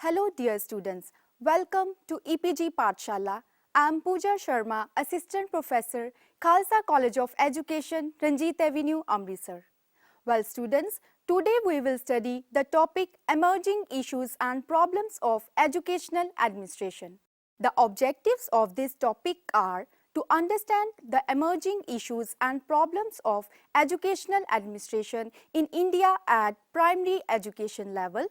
Hello dear students, welcome to EPG Pathshala. I am Pooja Sharma, Assistant Professor, Khalsa College of Education, Ranjit Avenue, Amritsar. Well students, today we will study the topic Emerging Issues and Problems of Educational Administration. The objectives of this topic are to understand the emerging issues and problems of educational administration in India at primary education level,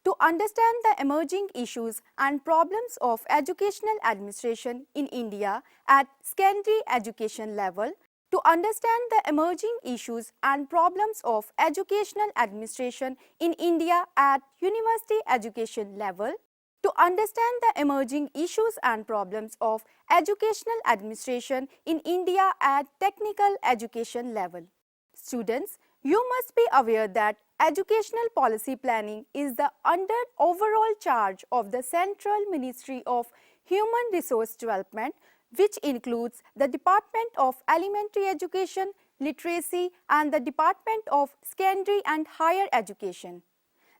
to understand the emerging issues and problems of educational administration in India at secondary education level, to understand the emerging issues and problems of educational administration in India at university education level, to understand the emerging issues and problems of educational administration in India at technical education level. Students, you must be aware that educational policy planning is the under overall charge of the Central Ministry of Human Resource Development, which includes the Department of Elementary Education, Literacy and the Department of Secondary and Higher Education.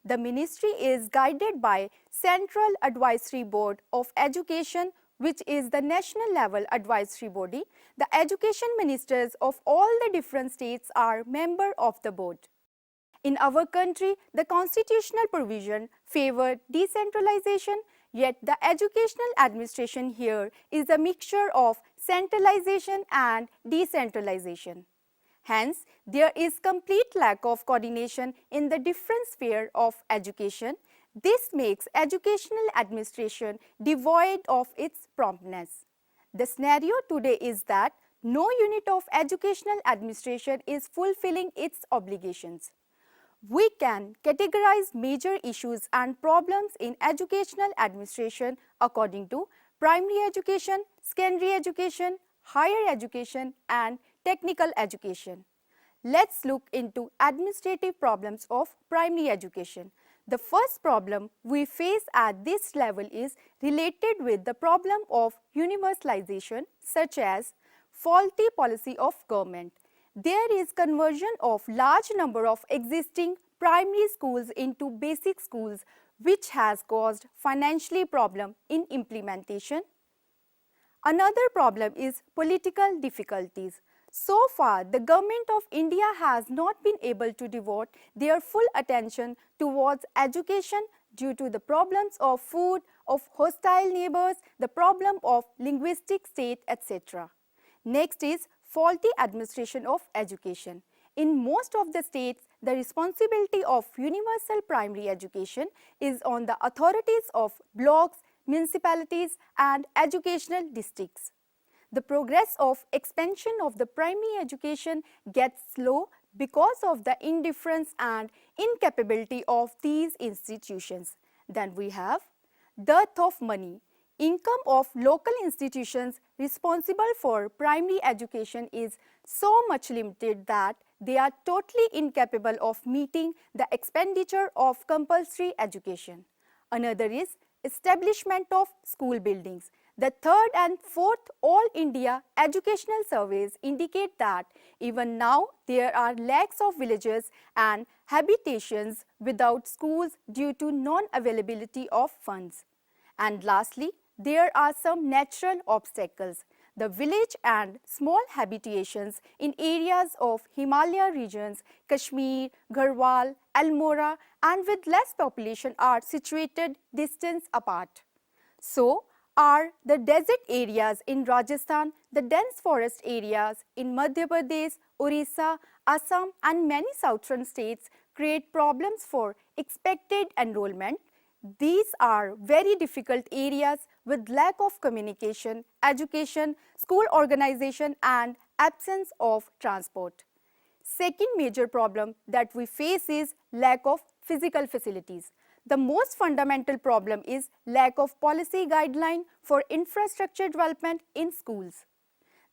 The ministry is guided by Central Advisory Board of Education, which is the national level advisory body. The education ministers of all the different states are member of the board. In our country, the constitutional provision favor decentralization, yet the educational administration here is a mixture of centralization and decentralization. Hence, there is complete lack of coordination in the different sphere of education. This makes educational administration devoid of its promptness. The scenario today is that no unit of educational administration is fulfilling its obligations. We can categorize major issues and problems in educational administration according to primary education, secondary education, higher education and technical education. Let's look into administrative problems of primary education. The first problem we face at this level is related with the problem of universalization, such as faulty policy of government. There is conversion of large number of existing primary schools into basic schools, which has caused financially problem in implementation. Another problem is political difficulties. So far, the government of India has not been able to devote their full attention towards education due to the problems of food, of hostile neighbors, the problem of linguistic state, etc. Next is faulty administration of education. In most of the states, the responsibility of universal primary education is on the authorities of blocks, municipalities and educational districts. The progress of expansion of the primary education gets slow because of the indifference and incapability of these institutions. Then we have dearth of money. Income of local institutions responsible for primary education is so much limited that they are totally incapable of meeting the expenditure of compulsory education. Another is establishment of school buildings. The third and fourth All India educational surveys indicate that even now there are lakhs of villages and habitations without schools due to non-availability of funds. And lastly, there are some natural obstacles. The village and small habitations in areas of Himalaya regions, Kashmir, Garhwal, Almora and with less population are situated distance apart. So are the desert areas in Rajasthan, the dense forest areas in Madhya Pradesh, Orissa, Assam and many southern states create problems for expected enrollment. These are very difficult areas with lack of communication, education, school organization and absence of transport. Second major problem that we face is lack of physical facilities. The most fundamental problem is lack of policy guideline for infrastructure development in schools.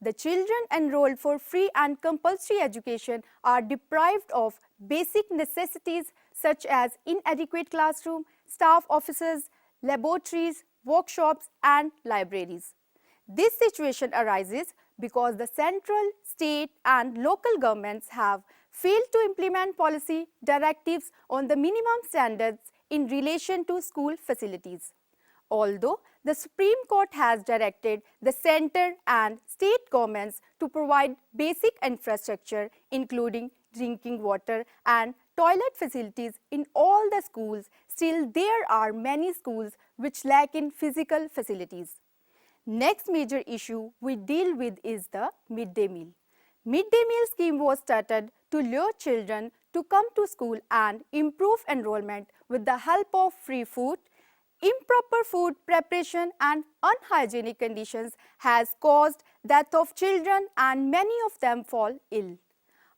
The children enrolled for free and compulsory education are deprived of basic necessities such as inadequate classroom, staff offices, laboratories, workshops and libraries. This situation arises because the central, state and local governments have failed to implement policy directives on the minimum standards in relation to school facilities. Although the Supreme Court has directed the centre and state governments to provide basic infrastructure including drinking water and toilet facilities in all the schools, still there are many schools which lack in physical facilities. Next major issue we deal with is the midday meal. Midday meal scheme was started to lure children to come to school and improve enrollment with the help of free food. Improper food preparation and unhygienic conditions has caused death of children and many of them fall ill.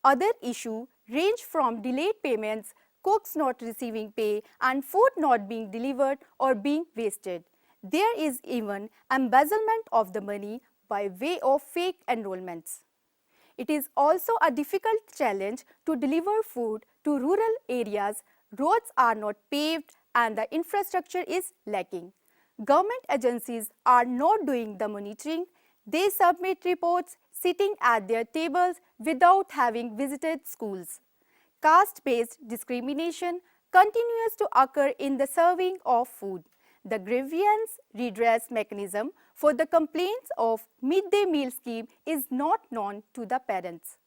Other issues range from delayed payments, cooks not receiving pay and food not being delivered or being wasted. There is even embezzlement of the money by way of fake enrollments. It is also a difficult challenge to deliver food to rural areas. Roads are not paved and the infrastructure is lacking. Government agencies are not doing the monitoring. They submit reports sitting at their tables without having visited schools. Caste-based discrimination continues to occur in the serving of food. The grievance redress mechanism for the complaints of midday meal scheme is not known to the parents.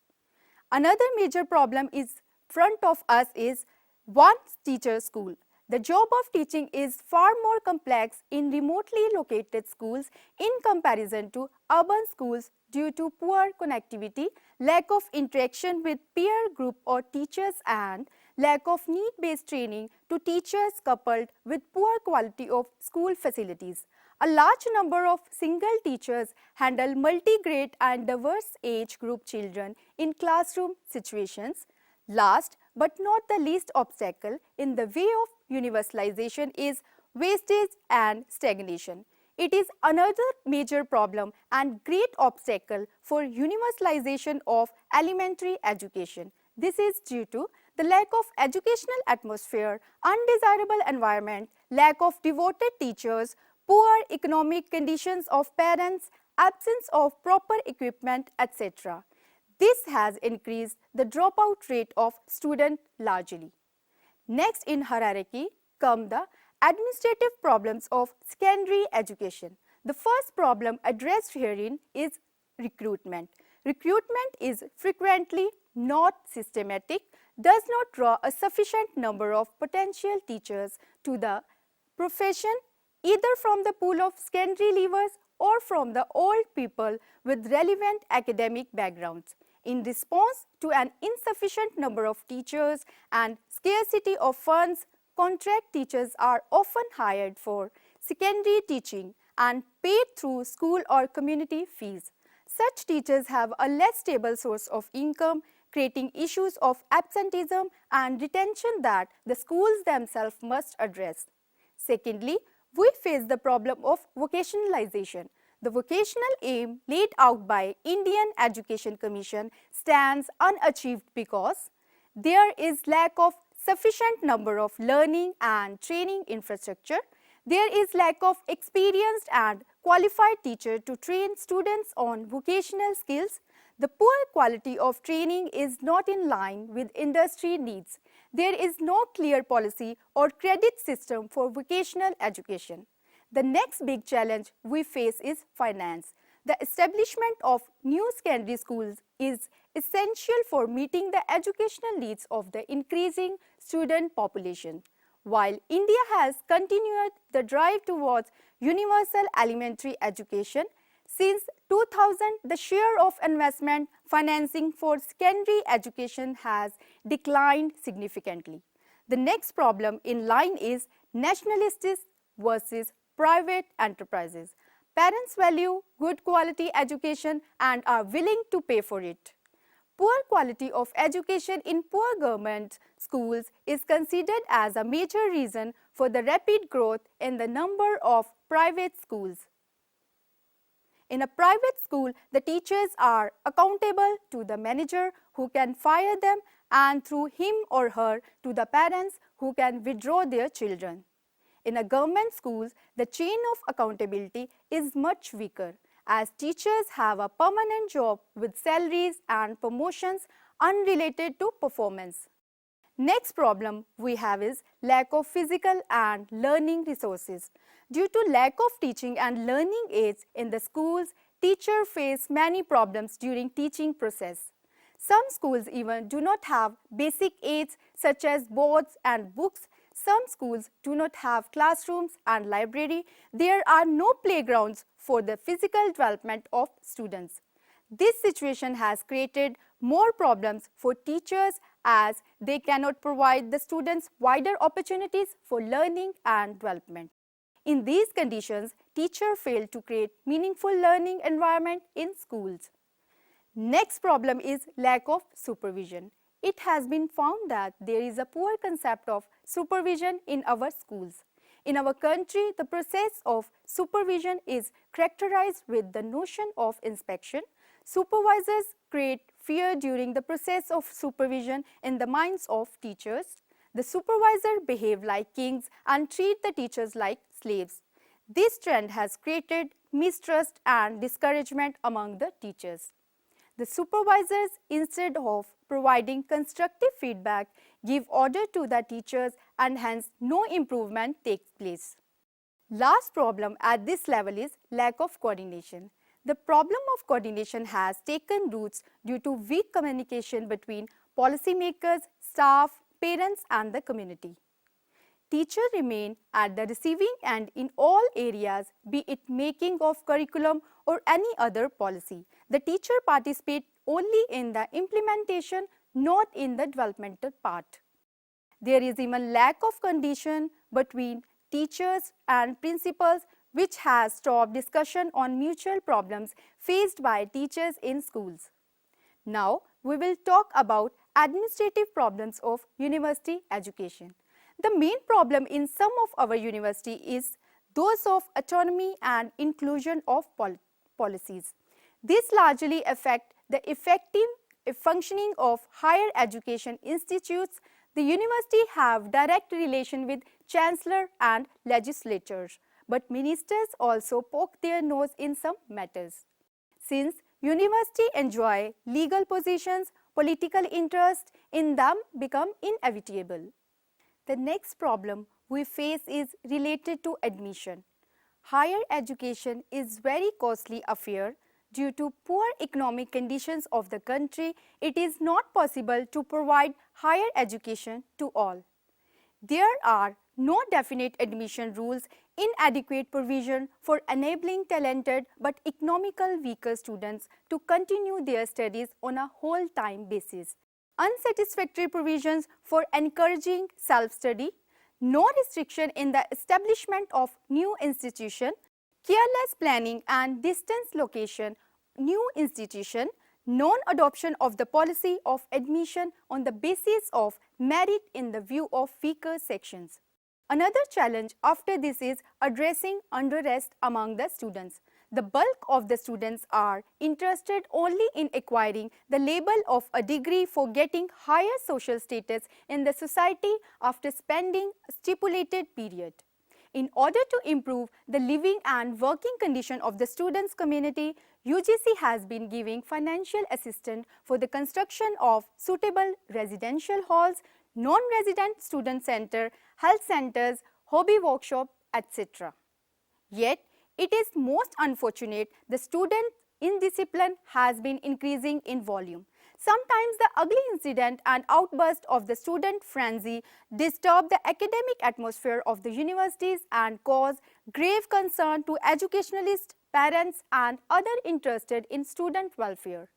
Another major problem is front of us is one teacher school. The job of teaching is far more complex in remotely located schools in comparison to urban schools due to poor connectivity, lack of interaction with peer group or teachers and lack of need-based training to teachers coupled with poor quality of school facilities. A large number of single teachers handle multi-grade and diverse age group children in classroom situations. Last but not the least obstacle in the way of universalization is wastage and stagnation. It is another major problem and great obstacle for universalization of elementary education. This is due to the lack of educational atmosphere, undesirable environment, lack of devoted teachers, poor economic conditions of parents, absence of proper equipment, etc. This has increased the dropout rate of students largely. Next in hierarchy come the administrative problems of secondary education. The first problem addressed herein is recruitment. Recruitment is frequently not systematic, does not draw a sufficient number of potential teachers to the profession either from the pool of secondary leavers or from the old people with relevant academic backgrounds. In response to an insufficient number of teachers and scarcity of funds, contract teachers are often hired for secondary teaching and paid through school or community fees. Such teachers have a less stable source of income, creating issues of absenteeism and retention that the schools themselves must address. Secondly, we face the problem of vocationalization. The vocational aim laid out by Indian Education Commission stands unachieved because there is lack of sufficient number of learning and training infrastructure. There is lack of experienced and qualified teachers to train students on vocational skills. The poor quality of training is not in line with industry needs. There is no clear policy or credit system for vocational education. The next big challenge we face is finance. The establishment of new secondary schools is essential for meeting the educational needs of the increasing student population. While India has continued the drive towards universal elementary education, since 2000, the share of investment financing for secondary education has declined significantly. The next problem in line is nationalistic versus private enterprises. Parents value good quality education and are willing to pay for it. Poor quality of education in poor government schools is considered as a major reason for the rapid growth in the number of private schools. In a private school, the teachers are accountable to the manager who can fire them and through him or her to the parents who can withdraw their children. In a government schools, the chain of accountability is much weaker as teachers have a permanent job with salaries and promotions unrelated to performance. Next problem we have is lack of physical and learning resources. Due to lack of teaching and learning aids in the schools, teachers face many problems during teaching process. Some schools even do not have basic aids such as boards and books. Some schools do not have classrooms and library. There are no playgrounds for the physical development of students. This situation has created more problems for teachers as they cannot provide the students wider opportunities for learning and development. In these conditions, teachers fail to create meaningful learning environment in schools. Next problem is lack of supervision. It has been found that there is a poor concept of supervision in our schools. In our country, the process of supervision is characterized with the notion of inspection. Supervisors create fear during the process of supervision in the minds of teachers. The supervisor behave like kings and treat the teachers like slaves. This trend has created mistrust and discouragement among the teachers. The supervisors, instead of providing constructive feedback, give order to the teachers and hence no improvement takes place. Last problem at this level is lack of coordination. The problem of coordination has taken roots due to weak communication between policymakers, staff, parents and the community. Teachers remain at the receiving end in all areas, be it making of curriculum or any other policy. The teacher participates only in the implementation, not in the developmental part. There is even lack of coordination between teachers and principals, which has stopped discussion on mutual problems faced by teachers in schools. Now, we will talk about administrative problems of university education. The main problem in some of our university is those of autonomy and inclusion of policies. This largely affect the effective functioning of higher education institutes. The university have direct relation with chancellor and legislators, but ministers also poke their nose in some matters. Since university enjoy legal positions, political interest in them become inevitable. The next problem we face is related to admission. Higher education is very costly affair. Due to poor economic conditions of the country, it is not possible to provide higher education to all. There are no definite admission rules, inadequate provision for enabling talented but economical weaker students to continue their studies on a whole-time basis, unsatisfactory provisions for encouraging self-study, no restriction in the establishment of new institution, careless planning and distance location, new institution, non-adoption of the policy of admission on the basis of merit in the view of weaker sections. Another challenge after this is addressing unrest among the students. The bulk of the students are interested only in acquiring the label of a degree for getting higher social status in the society after spending a stipulated period. In order to improve the living and working condition of the students' community, UGC has been giving financial assistance for the construction of suitable residential halls, non-resident student center, health centers, hobby workshop, etc. Yet, it is most unfortunate the student indiscipline has been increasing in volume. Sometimes the ugly incident and outburst of the student frenzy disturb the academic atmosphere of the universities and cause grave concern to educationalists, parents and others interested in student welfare.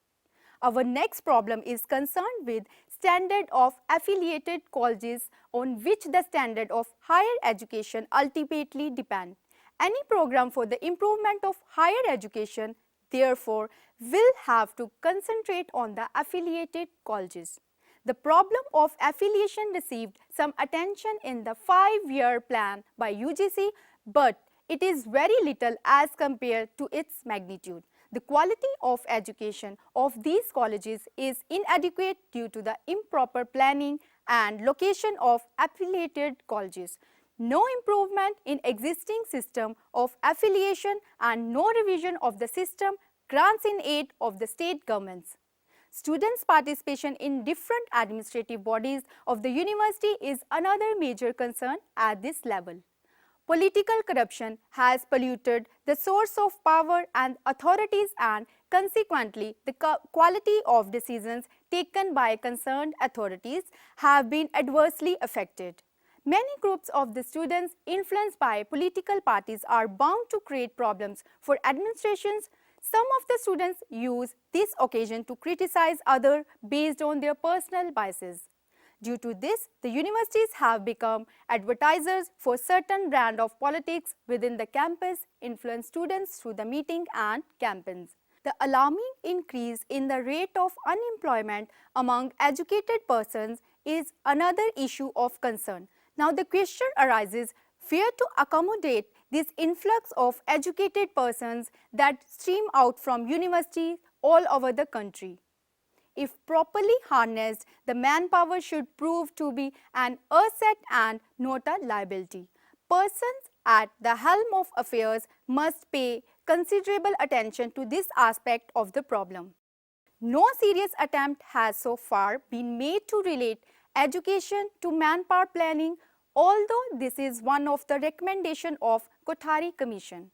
Our next problem is concerned with standard of affiliated colleges on which the standard of higher education ultimately depend. Any program for the improvement of higher education, therefore, will have to concentrate on the affiliated colleges. The problem of affiliation received some attention in the 5-year plan by UGC, but it is very little as compared to its magnitude. The quality of education of these colleges is inadequate due to the improper planning and location of affiliated colleges. No improvement in existing system of affiliation and no revision of the system grants in aid of the state governments. Students' participation in different administrative bodies of the university is another major concern at this level. Political corruption has polluted the source of power and authorities, and consequently the quality of decisions taken by concerned authorities have been adversely affected. Many groups of the students influenced by political parties are bound to create problems for administrations. Some of the students use this occasion to criticize others based on their personal biases. Due to this, the universities have become advertisers for certain brand of politics within the campus, influence students through the meeting and campaigns. The alarming increase in the rate of unemployment among educated persons is another issue of concern. Now the question arises, where to accommodate this influx of educated persons that stream out from universities all over the country? If properly harnessed, the manpower should prove to be an asset and not a liability. Persons at the helm of affairs must pay considerable attention to this aspect of the problem. No serious attempt has so far been made to relate education to manpower planning, although this is one of the recommendations of Kothari Commission.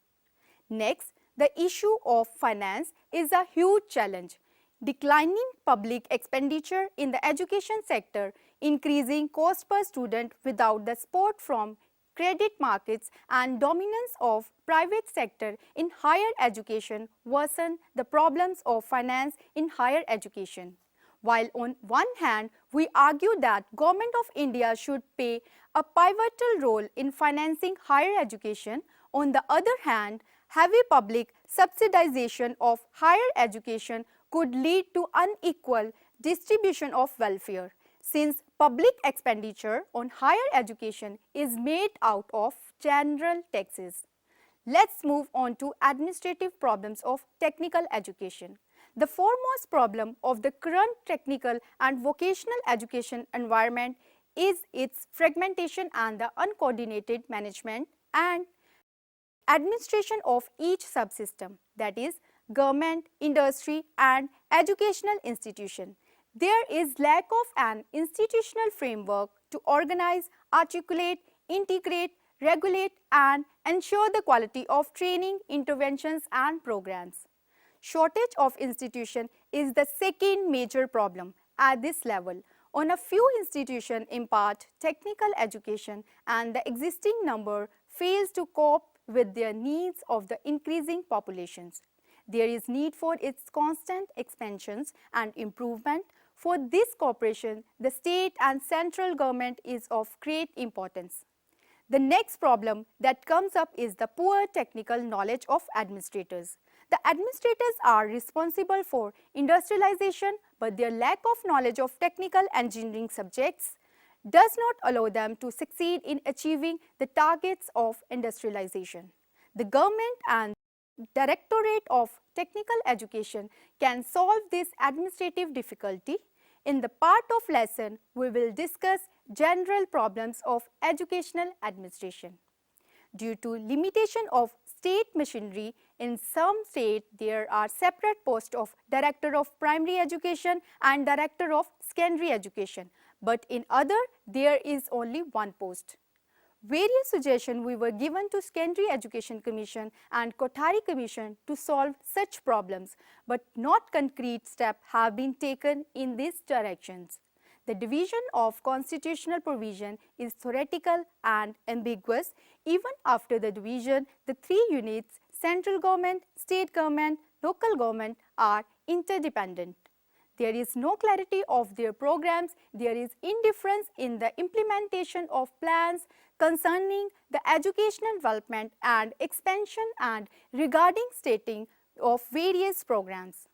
Next, the issue of finance is a huge challenge. Declining public expenditure in the education sector, increasing cost per student without the support from credit markets, and dominance of private sector in higher education worsen the problems of finance in higher education. While on one hand, we argue that Government of India should play a pivotal role in financing higher education, on the other hand, heavy public subsidization of higher education could lead to unequal distribution of welfare, since public expenditure on higher education is made out of general taxes. Let's move on to administrative problems of technical education. The foremost problem of the current technical and vocational education environment is its fragmentation and the uncoordinated management and administration of each subsystem, that is, government, industry and educational institution. There is lack of an institutional framework to organize, articulate, integrate, regulate and ensure the quality of training, interventions and programs. Shortage of institution is the second major problem at this level. On a few institutions impart technical education and the existing number fails to cope with their needs of the increasing populations. There is need for its constant expansions and improvement. For this cooperation, the state and central government is of great importance. The next problem that comes up is the poor technical knowledge of administrators. The administrators are responsible for industrialization, but their lack of knowledge of technical engineering subjects does not allow them to succeed in achieving the targets of industrialization. The government and Directorate of Technical Education can solve this administrative difficulty. In the part of lesson, we will discuss general problems of educational administration. Due to limitation of state machinery, in some states there are separate posts of Director of Primary Education and Director of Secondary Education, but in other there is only one post. Various suggestions we were given to Secondary Education Commission and Kothari Commission to solve such problems, but not concrete steps have been taken in these directions. The division of constitutional provision is theoretical and ambiguous. Even after the division, the three units, central government, state government, local government, are interdependent. There is no clarity of their programs, there is indifference in the implementation of plans concerning the educational development and expansion and regarding stating of various programs.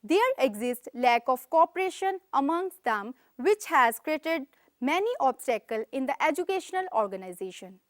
There exists lack of cooperation amongst them, which has created many obstacles in the educational organization.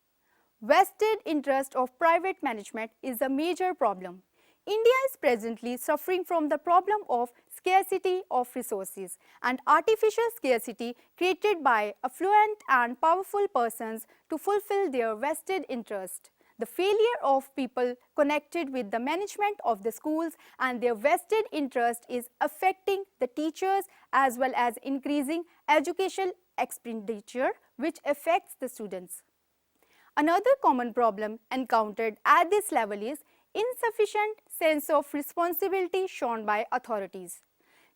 Vested interest of private management is a major problem. India is presently suffering from the problem of scarcity of resources and artificial scarcity created by affluent and powerful persons to fulfill their vested interest. the failure of people connected with the management of the schools and their vested interest is affecting the teachers as well as increasing educational expenditure which affects the students. Another common problem encountered at this level is insufficient sense of responsibility shown by authorities.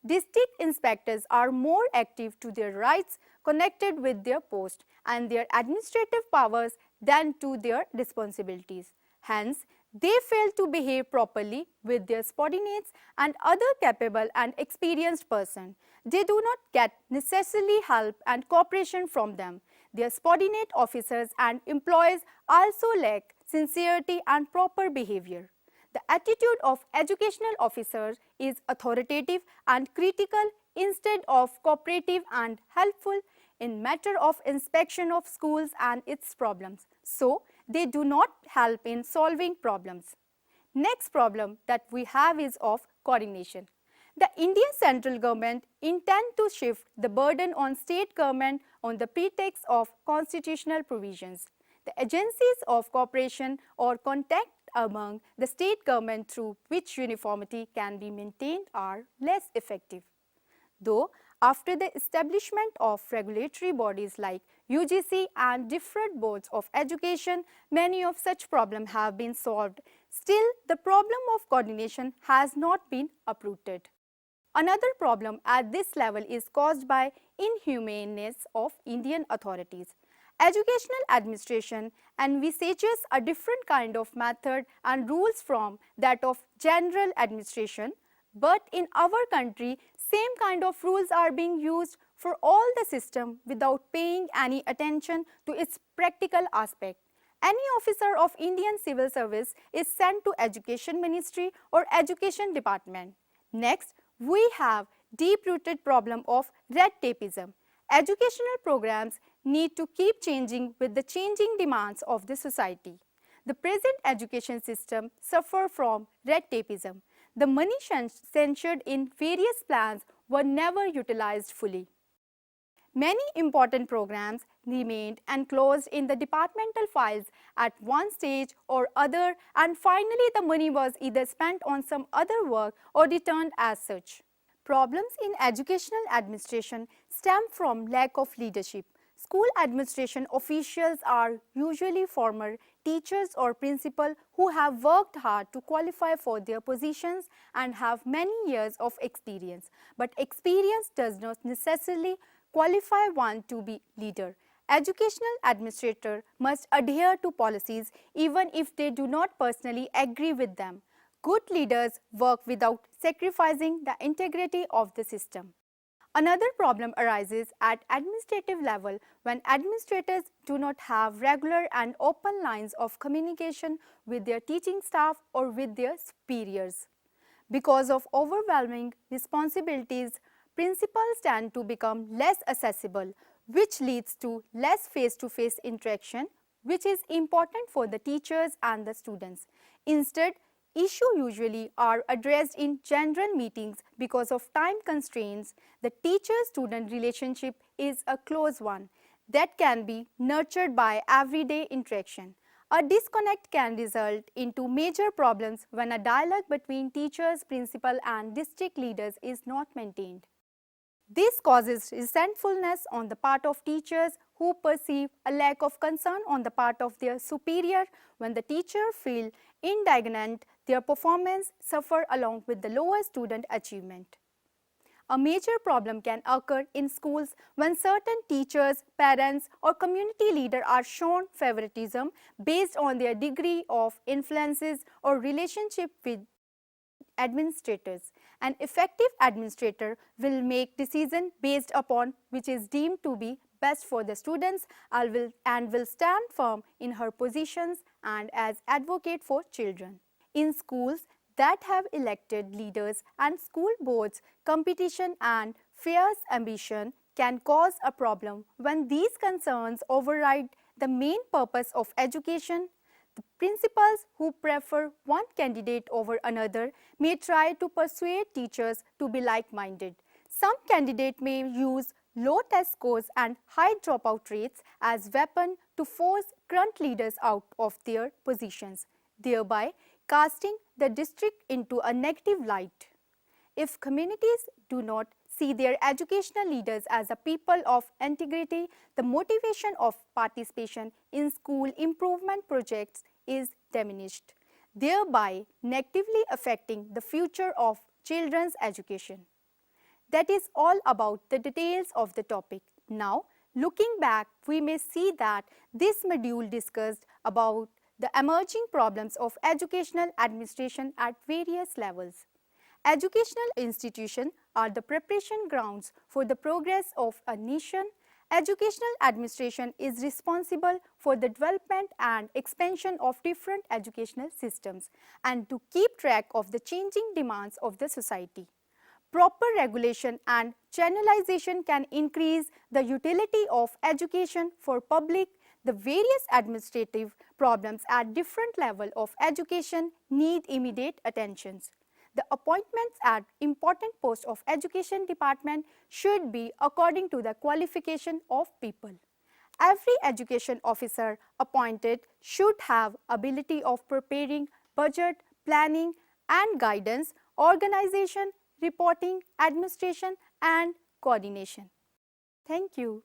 District inspectors are more active to their rights connected with their post and their administrative powers than to their responsibilities. Hence, they fail to behave properly with their subordinates and other capable and experienced persons. They do not get necessarily help and cooperation from them. Their subordinate officers and employees also lack sincerity and proper behavior. The attitude of educational officers is authoritative and critical instead of cooperative and helpful in matter of inspection of schools and its problems. So, they do not help in solving problems. Next problem that we have is of coordination. The Indian central government intend to shift the burden on state government on the pretext of constitutional provisions. The agencies of cooperation or contact among the state government through which uniformity can be maintained are less effective. Though, after the establishment of regulatory bodies like UGC and different boards of education, many of such problems have been solved. Still, the problem of coordination has not been uprooted. Another problem at this level is caused by inhumaneness of Indian authorities. Educational administration envisages a different kind of method and rules from that of general administration, but in our country, same kind of rules are being used for all the system without paying any attention to its practical aspect. Any officer of Indian civil service is sent to Education Ministry or Education Department. Next, we have deep-rooted problem of red tapeism. Educational programs need to keep changing with the changing demands of the society. The present education system suffers from red tapeism. The money censured in various plans were never utilized fully. Many important programs remained enclosed in the departmental files at one stage or other, and finally the money was either spent on some other work or returned as such. Problems in educational administration stem from lack of leadership. School administration officials are usually former teachers or principals who have worked hard to qualify for their positions and have many years of experience. But experience does not necessarily qualify one to be leader. Educational administrators must adhere to policies even if they do not personally agree with them. Good leaders work without sacrificing the integrity of the system. Another problem arises at administrative level when administrators do not have regular and open lines of communication with their teaching staff or with their superiors. Because of overwhelming responsibilities, principals tend to become less accessible, which leads to less face-to-face interaction, which is important for the teachers and the students. Instead, issues usually are addressed in general meetings because of time constraints. The teacher-student relationship is a close one that can be nurtured by everyday interaction. A disconnect can result into major problems when a dialogue between teachers, principal and district leaders is not maintained. This causes resentfulness on the part of teachers who perceive a lack of concern on the part of their superior. When the teacher feel indignant, their performance suffer along with the lower student achievement. A major problem can occur in schools when certain teachers, parents or community leaders are shown favoritism based on their degree of influences or relationship with administrators. An effective administrator will make decisions based upon which is deemed to be best for the students and will stand firm in her positions and as advocate for children. In schools that have elected leaders and school boards, competition and fierce ambition can cause a problem when these concerns override the main purpose of education. The principals who prefer one candidate over another may try to persuade teachers to be like-minded. Some candidates may use low test scores and high dropout rates as weapon to force current leaders out of their positions, thereby casting the district into a negative light. If communities do not see their educational leaders as a people of integrity, the motivation of participation in school improvement projects is diminished, thereby negatively affecting the future of children's education. That is all about the details of the topic. Now, looking back, we may see that this module discussed about the emerging problems of educational administration at various levels. Educational institutions are the preparation grounds for the progress of a nation. Educational administration is responsible for the development and expansion of different educational systems and to keep track of the changing demands of the society. Proper regulation and channelization can increase the utility of education for public. The various administrative problems at different levels of education need immediate attention. The appointments at important posts of education department should be according to the qualification of people. Every education officer appointed should have ability of preparing budget, planning and guidance, organization, reporting, administration and coordination. Thank you.